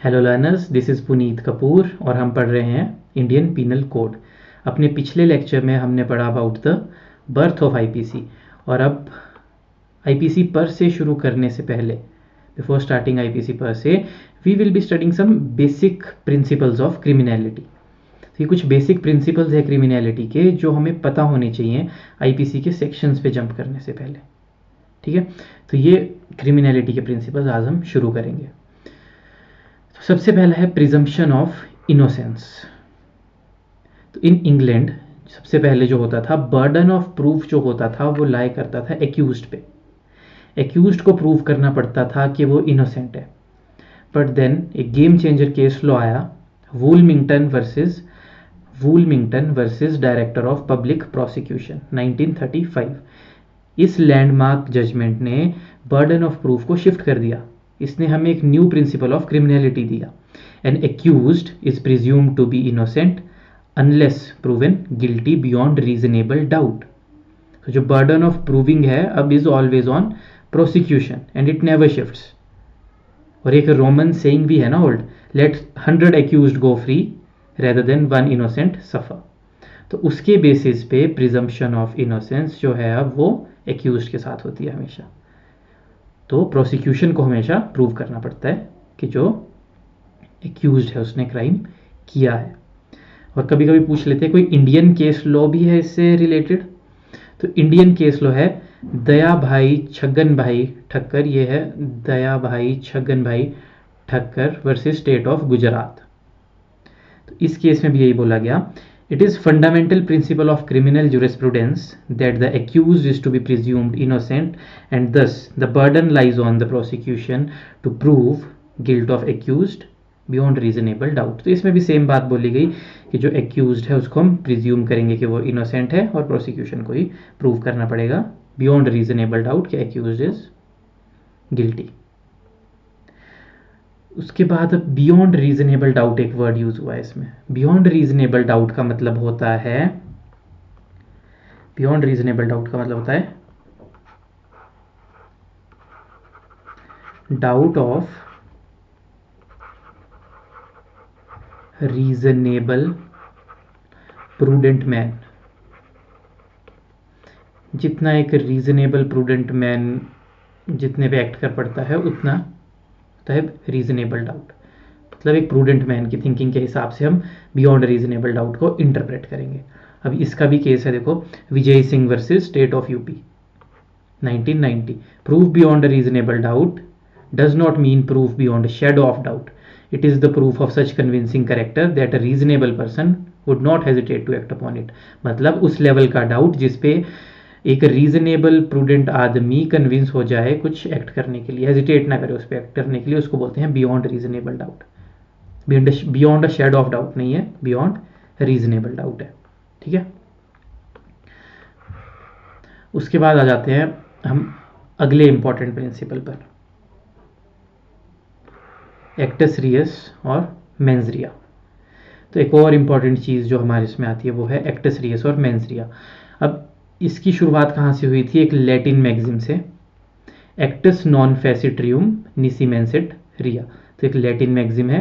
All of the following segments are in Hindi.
Hello learners, this is Puneet Kapoor और हम पढ़ रहे हैं इंडियन पीनल कोड। अपने पिछले लेक्चर में हमने पढ़ा about the birth of IPC और अब आईपीसी पर से शुरू करने से पहले, बिफोर स्टार्टिंग आईपीसी पर से, we will be studying some basic principles of criminality. तो ये कुछ बेसिक प्रिंसिपल्स है क्रिमिनलिटी के जो हमें पता होने चाहिए आईपीसी के सेक्शंस पे जंप करने से पहले। ठीक है, तो ये क्रिमिनलिटी के प्रिंसिपल्स आज हम शुरू करेंगे। सबसे पहला है प्रिजम्पशन ऑफ इनोसेंस। तो इन इंग्लैंड सबसे पहले जो होता था, बर्डन ऑफ प्रूफ जो होता था वो लाई करता था एक्यूज्ड पे। एक्यूज्ड को प्रूव करना पड़ता था कि वो इनोसेंट है। बट देन एक गेम चेंजर केस लॉ आया, Woolmington versus director of public prosecution 1935। इस लैंडमार्क जजमेंट ने बर्डन ऑफ प्रूफ को शिफ्ट कर दिया। इसने हमें एक न्यू प्रिंसिपल ऑफ क्रिमिनलिटी दिया। An accused is presumed to be innocent unless proven guilty beyond reasonable doubt. तो जो बर्डन ऑफ प्रूविंग है अब is always on prosecution and it never shifts. और एक रोमन सेइंग भी है ना old, let 100 accused go free rather than 1 innocent suffer. तो उसके बेसिस पे प्रिजम्पशन ऑफ इनोसेंस जो है अब वो एक्यूज्ड के साथ होती है हमेशा। तो प्रोसिक्यूशन को हमेशा प्रूव करना पड़ता है कि जो एक्यूज्ड है उसने क्राइम किया है। और कभी कभी पूछ लेते हैं कोई इंडियन केस लॉ भी है इससे रिलेटेड। तो इंडियन केस लॉ है दया भाई छगन भाई ठक्कर। ये है दया भाई छगन भाई Thakkar versus state of Gujarat. तो इस केस में भी यही बोला गया, it is fundamental principle of criminal jurisprudence that the accused is to be presumed innocent and thus the burden lies on the prosecution to prove guilt of accused beyond reasonable doubt। तो इसमें भी सेम बात बोली गई कि जो accused है उसको हम प्रिज्यूम करेंगे कि वो innocent है और प्रोसिक्यूशन को ही प्रूव करना पड़ेगा beyond reasonable doubt कि accused is guilty। उसके बाद बियॉन्ड रीजनेबल डाउट एक वर्ड यूज हुआ है इसमें। बियॉन्ड रीजनेबल डाउट का मतलब होता है, बियॉन्ड रीजनेबल डाउट का मतलब होता है doubt of reasonable prudent man. जितना एक रीजनेबल प्रूडेंट मैन जितने पे एक्ट कर पड़ता है उतना होता है रीजनेबल डाउट। मतलब एक प्रूडेंट मैन की थिंकिंग के हिसाब से हम बियॉन्ड रीजनेबल डाउट को इंटरप्रेट करेंगे। अब इसका भी केस है, देखो Vijay Singh versus state of UP 1990। Proof beyond reasonable doubt does not mean proof beyond shadow of doubt. It is the proof of such convincing character that a reasonable person would not hesitate to act upon it. मतलब उस लेवल का डाउट जिसपे एक रीजनेबल प्रूडेंट आदमी कन्विंस हो जाए कुछ एक्ट करने के लिए, हेजिटेट ना करे उस पर एक्ट करने के लिए, उसको बोलते हैं beyond reasonable doubt. Beyond a shadow of doubt नहीं है, बियॉन्ड रीजनेबल डाउट है। ठीक है, उसके बाद आ जाते हैं हम अगले इंपॉर्टेंट प्रिंसिपल पर, एक्टस रियस और मेंस रिया। तो एक और इंपॉर्टेंट चीज़ जो हमारे इसमें आती है वो है एक्टस रियस और मेंस रिया। अब इसकी शुरुआत कहाँ से हुई थी? एक लैटिन मैगजिन से, एक्टस नॉन फैसिट्रियम निसीमेंसिट रिया। तो एक लैटिन मैगजिन है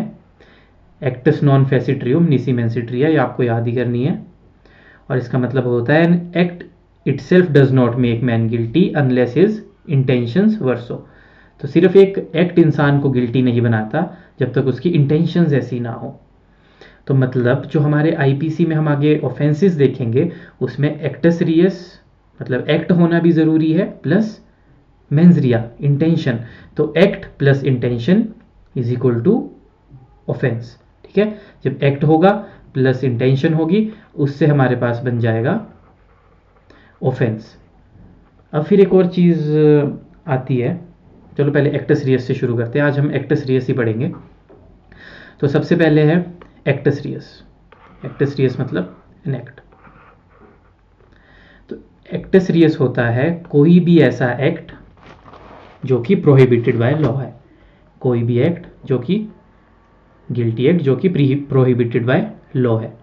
एक्टस नॉन फैसिट्रियम निसीमेंसिट रिया, ये आपको याद ही करनी है। और इसका मतलब होता है an act itself does not make man guilty unless his intentions were so. तो सिर्फ एक एक्ट इंसान को गिल्टी नहीं बनाता जब तक उसकी इंटेंशंस ऐसी ना हो। तो मतलब जो हमारे आईपीसी में हम आगे ऑफेंसेस देखेंगे उसमें एक्टस रियस मतलब एक्ट होना भी ज़रूरी है प्लस मेंस रिया इंटेंशन। तो act plus intention is equal to offence. ठीक है, जब एक्ट होगा प्लस इंटेंशन होगी उससे हमारे पास बन जाएगा ऑफेंस। अब फिर एक और चीज़ आती है, चलो पहले एक्टस रियस से शुरू करते हैं। आज हम एक्टस रियस ही पढ़ेंगे। तो सबसे पहले है एक्टस रियस। एक्टस रियस मतलब एन एक्ट। तो एक्टस रियस होता है कोई भी ऐसा एक्ट जो कि प्रोहिबिटेड बाय लॉ है, कोई भी एक्ट जो कि गिल्टी एक्ट जो कि प्रोहिबिटेड बाय लॉ है।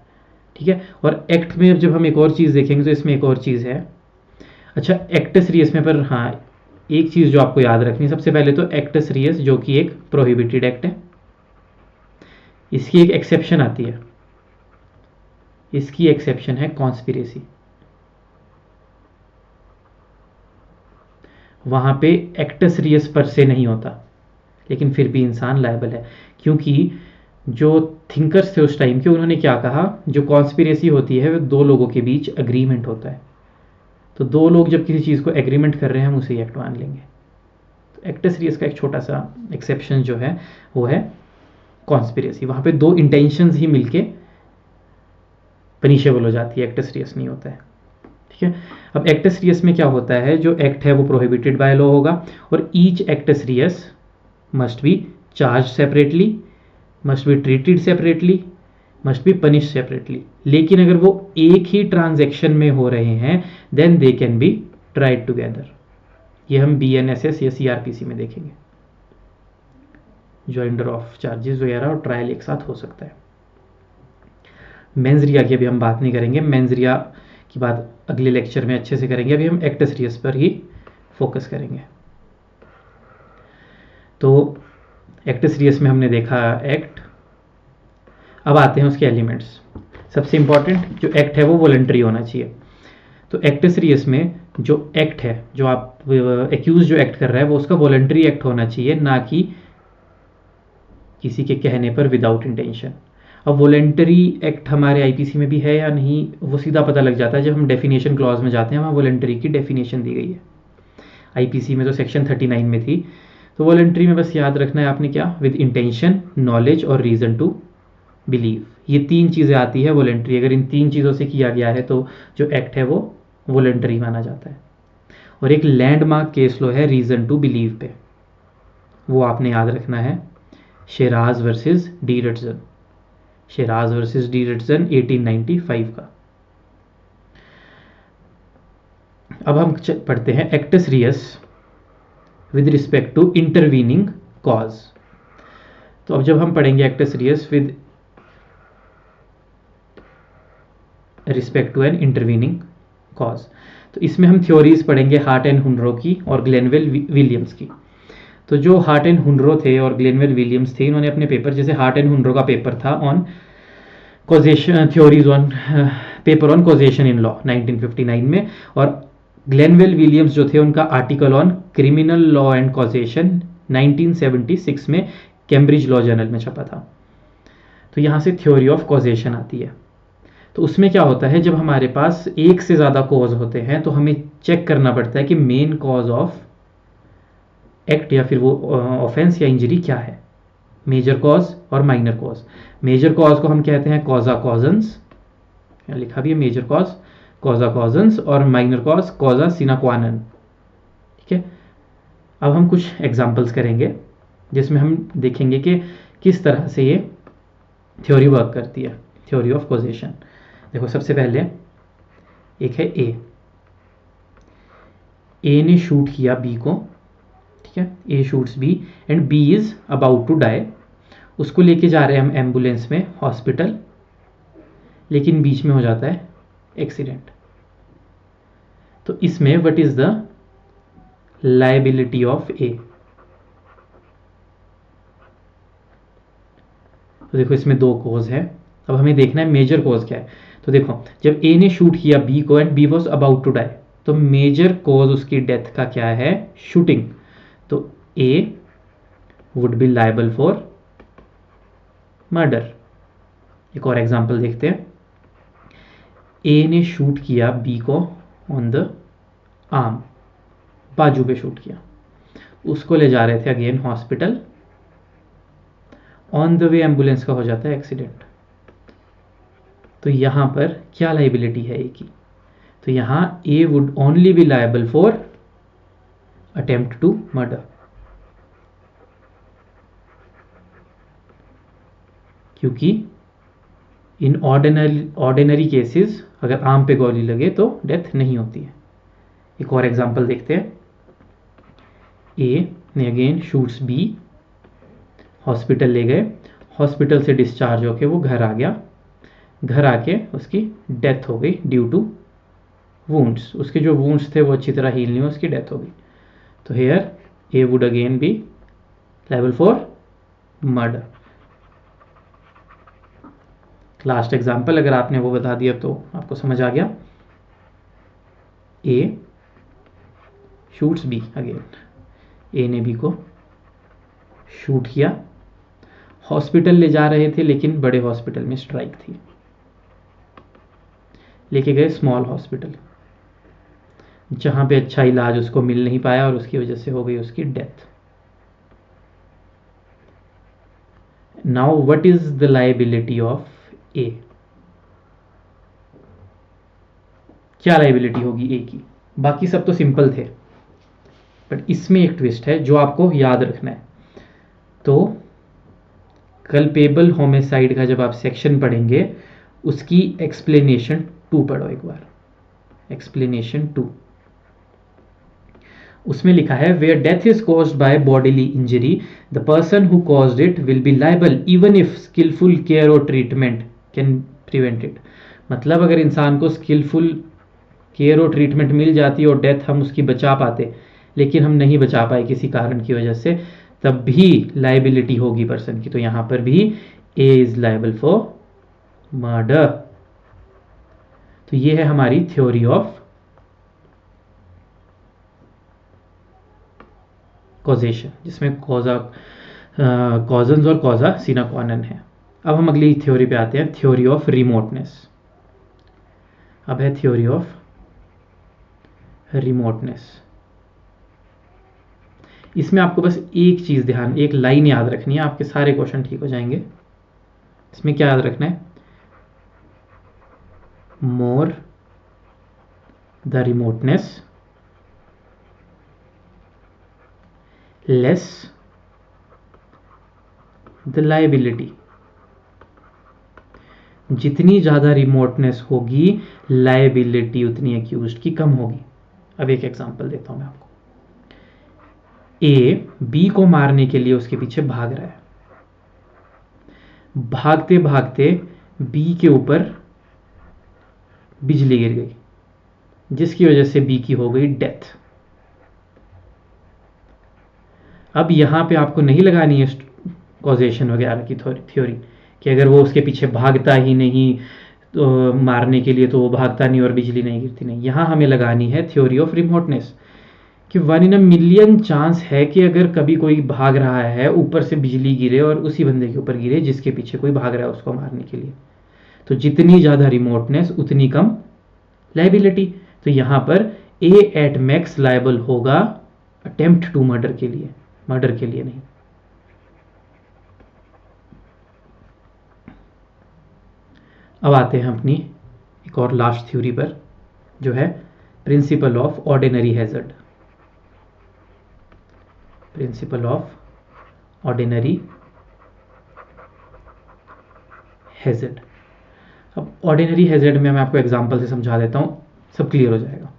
ठीक है, और एक्ट में जब हम एक और चीज़ देखेंगे तो इसमें एक और चीज़ है। अच्छा, एक्टस रियस में पर हाँ एक चीज़ जो आपको याद रखनी है, सबसे पहले तो एक्टस रियस जो कि एक प्रोहिबिटेड एक्ट है। इसकी एक एक्सेप्शन आती है, इसकी एक्सेप्शन है कॉन्स्पिरेसी। वहां पे एक्टस रियस पर से नहीं होता, लेकिन फिर भी इंसान लायबल है, क्योंकि जो थिंकर्स थे उस टाइम के, उन्होंने क्या कहा, जो कॉन्स्पिरेसी होती है वो दो लोगों के बीच अग्रीमेंट होता है, तो दो लोग जब किसी चीज़ को एग्रीमेंट कर रहे हैं हम उसे एक्ट मान लेंगे। तो एक्टस रियस का एक छोटा सा एक्सेप्शन जो है वो है कॉन्स्पिरेसी, वहां पे दो इंटेंशंस ही मिलके पनिशेबल हो जाती है, एक्टस रियस नहीं होता है। ठीक है, अब एक्टस रियस में क्या होता है, जो एक्ट है वो प्रोहिबिटेड बाय लॉ होगा, और each actus reus must be charge separately, must be treated separately, must be punish separately. लेकिन अगर वो एक ही ट्रांजैक्शन में हो रहे हैं then they can be tried together. ये हम BNSS या CRPC में देखेंगे, जॉइंडर ऑफ चार्जेस वगैरह और ट्रायल एक साथ हो सकता है। मेंस रिया की अभी हम बात नहीं करेंगे, मेंस रिया की बात अगले लेक्चर में अच्छे से करेंगे, अभी हम एक्टस रियस पर ही फोकस करेंगे। तो एक्टस रियस में हमने देखा एक्ट। अब आते हैं उसके एलिमेंट्स। सबसे इंपॉर्टेंट जो एक्ट है वो वॉलंटरी होना चाहिए। तो एक्टस रियस में जो एक्ट है, जो आप एक्यूज जो एक्ट कर रहा है वो उसका वॉलंटरी एक्ट होना चाहिए, ना कि किसी के कहने पर विदाउट इंटेंशन। अब वॉलंटरी एक्ट हमारे IPC में भी है या नहीं वो सीधा पता लग जाता है जब हम डेफिनेशन क्लॉज में जाते हैं, वहाँ वॉलंटरी की डेफिनेशन दी गई है। IPC में तो सेक्शन 39 में थी। तो वॉलंटरी में बस याद रखना है आपने क्या, विद इंटेंशन, नॉलेज और रीजन टू बिलीव, ये तीन चीज़ें आती है वॉलंटरी। अगर इन तीन चीज़ों से किया गया है तो जो एक्ट है वो वॉलंटरी माना जाता है। और एक लैंडमार्क केस लो है रीजन टू बिलीव पे, वो आपने याद रखना है, Sherras versus De Rutzen, Sherras versus De Rutzen 1895 का। अब हम पढ़ते हैं actus reus with respect to intervening cause. तो अब जब हम पढ़ेंगे actus reus with respect to an intervening cause, तो इसमें हम थ्योरीज पढ़ेंगे हार्ट एंड हुनरो की और ग्लेनवेल विलियम्स की। तो जो हार्ट एंड हुनरो थे और ग्लेनवेल विलियम्स थे, इन्होंने अपने पेपर, जैसे हार्ट एंड हुनरो का पेपर था on causation, theories on paper on causation in law 1959 में, और ग्लेनवेल विलियम्स जो थे उनका article on criminal law and causation 1976 में कैम्ब्रिज लॉ जर्नल में छपा था। तो यहाँ से थ्योरी ऑफ कॉजेशन आती है। तो उसमें क्या होता है, जब हमारे पास एक से ज़्यादा कॉज होते हैं तो हमें चेक करना पड़ता है कि मेन कॉज ऑफ एक्ट या फिर वो ऑफेंस या इंजरी क्या है, मेजर कॉज और माइनर कॉज। मेजर कॉज को हम कहते हैं कॉजा कॉजन्स, लिखा भी है मेजर कॉज कॉजा कॉजन्स, और माइनर कॉज कॉजा सिना क्वा नॉन। ठीक है, अब हम कुछ एग्जांपल्स करेंगे जिसमें हम देखेंगे कि किस तरह से ये थ्योरी वर्क करती है, थ्योरी ऑफ कॉजेशन। देखो सबसे पहले एक है ए ने शूट किया बी को, ठीक है, A shoots B and B is about to die. उसको लेके जा रहे हैं हम एम्बुलेंस में हॉस्पिटल, लेकिन बीच में हो जाता है एक्सीडेंट। तो इसमें what is the liability of A. तो देखो इसमें दो कॉज है, अब हमें देखना है मेजर कॉज क्या है। तो देखो जब ए ने शूट किया बी को and B was about to die, तो मेजर कॉज उसकी डेथ का क्या है, शूटिंग। तो A would be liable for murder. एक और एग्जांपल देखते हैं, ए ने शूट किया बी को ऑन द आर्म, बाजू पे शूट किया, उसको ले जा रहे थे again hospital, on the way ambulance का हो जाता है एक्सीडेंट। तो यहां पर क्या लाइबिलिटी है ए की, तो यहां A would only be liable for attempt to murder, क्योंकि इन ऑर्डिनरी केसेस अगर आर्म पे गोली लगे तो डेथ नहीं होती है। एक और एग्जांपल देखते हैं, ए ने अगेन शूट्स बी, हॉस्पिटल ले गए, हॉस्पिटल से डिस्चार्ज होके वो घर आ गया, घर आके उसकी डेथ हो गई ड्यू टू वुंड्स। उसके जो वुंड्स थे वो अच्छी तरह हील नहीं हुए, उसकी डेथ हो गई। तो here A would again be liable for murder. Last example अगर आपने वो बता दिया तो आपको समझ आ गया। ए शूट्स बी, अगेन ए ने बी को शूट किया, हॉस्पिटल ले जा रहे थे लेकिन बड़े हॉस्पिटल में स्ट्राइक थी, लेके गए स्मॉल हॉस्पिटल, जहां पे अच्छा इलाज उसको मिल नहीं पाया और उसकी वजह से हो गई उसकी death. Now what is the liability of A? क्या लायबिलिटी होगी ए की? बाकी सब तो सिंपल थे, बट इसमें एक ट्विस्ट है जो आपको याद रखना है। तो कल्पेबल होमिसाइड का जब आप सेक्शन पढ़ेंगे उसकी एक्सप्लेनेशन 2 पढ़ो एक बार, एक्सप्लेनेशन 2। उसमें लिखा है where death is caused by bodily injury the person who caused it will be liable even if skilful care और ट्रीटमेंट कैन प्रिवेंट इट। मतलब अगर इंसान को स्किलफुल केयर और ट्रीटमेंट मिल जाती और डेथ हम उसकी बचा पाते, लेकिन हम नहीं बचा पाए किसी कारण की वजह से, तब भी लायबिलिटी होगी पर्सन की। तो यहां पर भी ए इज लायबल फॉर मर्डर। तो ये है हमारी थ्योरी ऑफ कॉजेशन, जिसमें कॉजन्स और कॉजा सीना क्वानन है। अब हम अगली थ्योरी पे आते हैं, थ्योरी ऑफ रिमोटनेस। अब है थ्योरी ऑफ रिमोटनेस। इसमें आपको बस एक चीज ध्यान, एक लाइन याद रखनी है, आपके सारे क्वेश्चन ठीक हो जाएंगे। इसमें क्या याद रखना है? More the remoteness less the liability. जितनी ज्यादा रिमोटनेस होगी लायबिलिटी उतनी एक्यूज्ड की कम होगी। अब एक एग्जांपल देता हूं मैं आपको। ए बी को मारने के लिए उसके पीछे भाग रहा है, भागते भागते बी के ऊपर बिजली गिर गई, जिसकी वजह से बी की हो गई डेथ। अब यहां पे आपको नहीं लगानी है कॉजेशन वगैरह की थ्योरी कि अगर वो उसके पीछे भागता ही नहीं तो मारने के लिए, तो वो भागता नहीं और बिजली नहीं गिरती। नहीं, यहां हमें लगानी है थ्योरी ऑफ रिमोटनेस कि 1 in a million चांस है कि अगर कभी कोई भाग रहा है, ऊपर से बिजली गिरे और उसी बंदे के ऊपर गिरे जिसके पीछे कोई भाग रहा है उसको मारने के लिए। तो जितनी ज्यादा रिमोटनेस उतनी कम लायबिलिटी। तो यहां पर ए एट मैक्स लायबल होगा अटेम्प्ट टू मर्डर के लिए, मर्डर के लिए नहीं। अब आते हैं अपनी एक और लास्ट थ्योरी पर, जो है principle of ordinary hazard. Principle of ordinary hazard. अब ऑर्डिनरी हैजर्ड में मैं आपको एग्जांपल से समझा देता हूं, सब क्लियर हो जाएगा।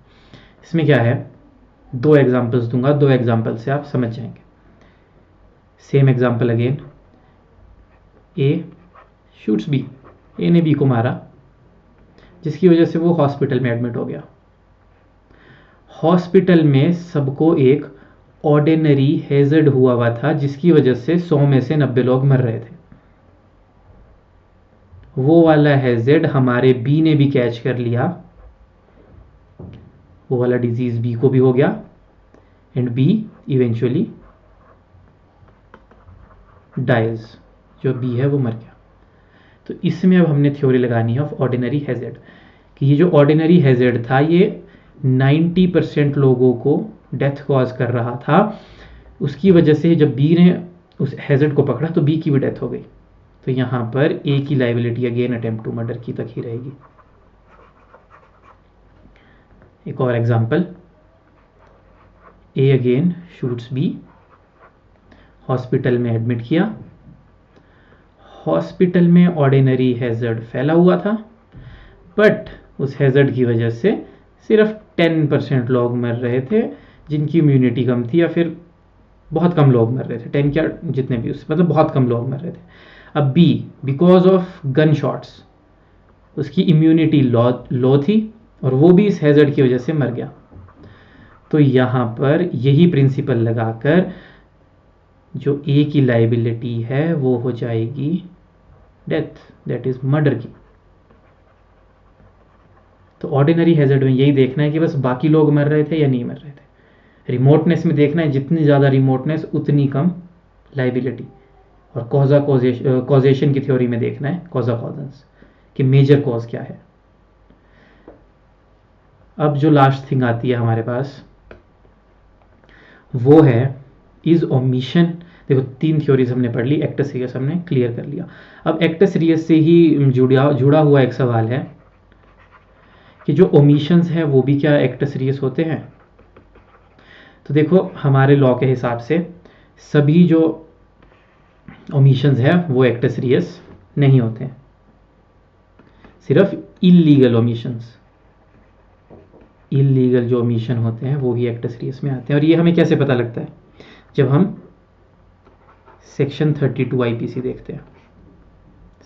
इसमें क्या है, 2 एग्जांपल्स दूंगा, 2 एग्जांपल से आप समझ जाएंगे। सेम एग्जांपल अगेन, ए शूट्स बी, ए ने बी को मारा जिसकी वजह से वो हॉस्पिटल में एडमिट हो गया। हॉस्पिटल में सबको एक ऑर्डिनरी हैजर्ड हुआ था जिसकी वजह से 100 में से 90 लोग मर रहे थे। वो वाला हैजर्ड हमारे बी ने भी कैच कर लिया, वो वाला डिजीज बी को भी हो गया एंड बी इवेंचुअली डाइज, जो बी है वो मर गया। तो इसमें अब हमने थ्योरी लगानी है ऑफ ऑर्डिनरी हैजर्ड कि ये जो ऑर्डिनरी हैजर्ड था ये 90% लोगों को डेथ कॉज कर रहा था। उसकी वजह से जब बी ने उस हैजर्ड को पकड़ा तो बी की भी डेथ हो गई। तो यहां पर ए की liability again attempt to murder की तक ही रहेगी। एक और example, A again shoots B, hospital में एडमिट किया। हॉस्पिटल में ऑर्डिनरी हैजर्ड फैला हुआ था, बट उस हैजर्ड की वजह से सिर्फ 10% लोग मर रहे थे जिनकी इम्यूनिटी कम थी, या फिर बहुत कम लोग मर रहे थे, 10 क्या जितने भी, उस मतलब बहुत कम लोग मर रहे थे। अब B because of gun shots उसकी इम्यूनिटी लो थी और वो भी इस हैजर्ड की वजह से मर गया। तो यहां पर यही प्रिंसिपल लगाकर जो ए की लायबिलिटी है वो हो जाएगी डेथ, दैट इज मर्डर की। तो ऑर्डिनरी हैजर्ड में यही देखना है कि बस बाकी लोग मर रहे थे या नहीं मर रहे थे। रिमोटनेस में देखना है जितनी ज़्यादा रिमोटनेस उतनी कम लाइबिलिटी। और कॉजेशन की थ्योरी में देखना है कॉजा कॉजेंस कि मेजर कॉज क्या है। अब जो लास्ट थिंग आती है हमारे पास वो है इज ओमिशन। देखो 3 थ्योरीज हमने पढ़ ली, एक्टस रियस हमने क्लियर कर लिया। अब एक्टस रियस से ही जुड़ा हुआ एक सवाल है कि जो ओमिशंस हैं वो भी क्या एक्टस रियस होते हैं। तो देखो हमारे लॉ के हिसाब से सभी जो ओमिशंस हैं वो एक्टस रियस नहीं होते हैं, सिर्फ इलीगल ओमिशंस, इलीगल जो ओमिशन होते हैं वो ही एक्टस रियस में आते हैं। और ये हमें कैसे पता लगता है, जब हम सेक्शन 32 आईपीसी देखते हैं।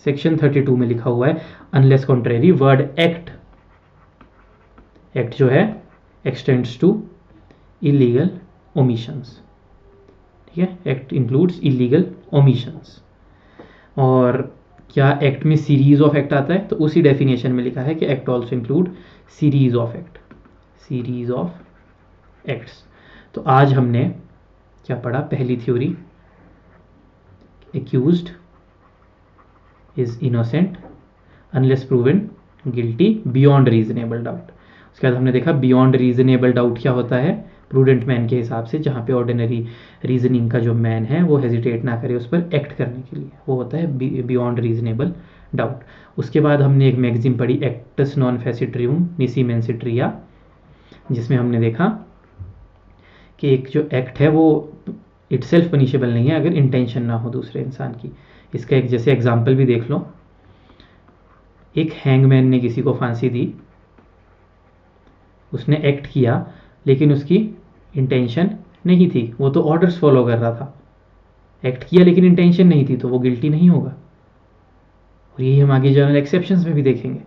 सेक्शन 32 में लिखा हुआ है unless contrary word act, act जो है एक्सटेंड्स टू इलीगल ओमिशंस, ठीक है। Act includes illegal omissions. और क्या एक्ट में सीरीज ऑफ एक्ट आता है, तो उसी डेफिनेशन में लिखा है कि act also include series of act, series of acts. तो आज हमने क्या पढ़ा, पहली theory accused is innocent unless proven guilty beyond reasonable doubt. उसके बाद हमने देखा बियॉन्ड रीजनेबल डाउट क्या होता है प्रूडेंट मैन के हिसाब से, जहाँ पे ऑर्डिनरी रीजनिंग का जो मैन है वो हेजिटेट ना करे उस पर एक्ट करने के लिए, वो होता है बियॉन्ड रीजनेबल डाउट। उसके बाद हमने एक मैगजीन पढ़ी एक्टस नॉन फेसिट्रियम निसी मेंसिट्रिया, जिसमें हमने देखा कि एक जो एक्ट है वो इटसेल्फ पनिशेबल नहीं है अगर इंटेंशन ना हो दूसरे इंसान की। इसका एक जैसे एग्जाम्पल भी देख लो, एक हैंगमैन ने किसी को फांसी दी, उसने एक्ट किया लेकिन उसकी इंटेंशन नहीं थी, वो तो ऑर्डर्स फॉलो कर रहा था। एक्ट किया लेकिन इंटेंशन नहीं थी, तो वो गिल्टी नहीं होगा। और यही हम आगे जनरल एक्सेप्शंस में भी देखेंगे,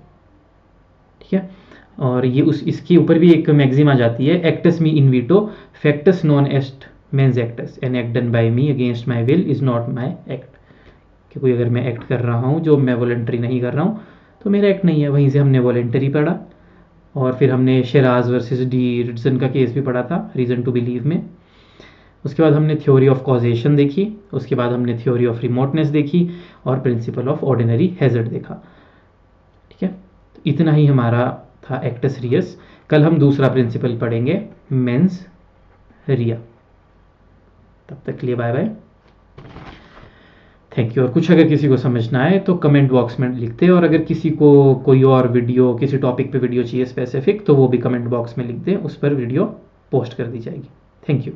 ठीक है। और ये इसके ऊपर भी एक मैक्सिम आ जाती है, एक्टस मी इन वीटो फैक्टस नॉन एस्ट मेंस एक्टस, an act done by me against my will is not my act. कि कोई अगर मैं एक्ट कर रहा हूँ जो मैं वॉलंटरी नहीं कर रहा हूँ तो मेरा एक्ट नहीं है। वहीं से हमने वॉलंटरी पढ़ा, और फिर हमने शेराज वर्सेस डी रिडसन का केस भी पढ़ा था रीज़न टू बिलीव में। उसके बाद हमने थ्योरी ऑफ कॉजेशन देखी, उसके बाद हमने थ्योरी ऑफ रिमोटनेस देखी, और प्रिंसिपल ऑफ ऑर्डिनरी हैजर्ड देखा, ठीक है। तो इतना ही हमारा था एक्टस रियस। कल हम दूसरा प्रिंसिपल पढ़ेंगे मेंस रिया। तब तक के लिए बाय बाय, थैंक यू। और कुछ अगर किसी को समझना है तो कमेंट बॉक्स में लिखते हैं, और अगर किसी को कोई और वीडियो किसी टॉपिक पे वीडियो चाहिए स्पेसिफिक तो वो भी कमेंट बॉक्स में लिख दें, उस पर वीडियो पोस्ट कर दी जाएगी। Thank you.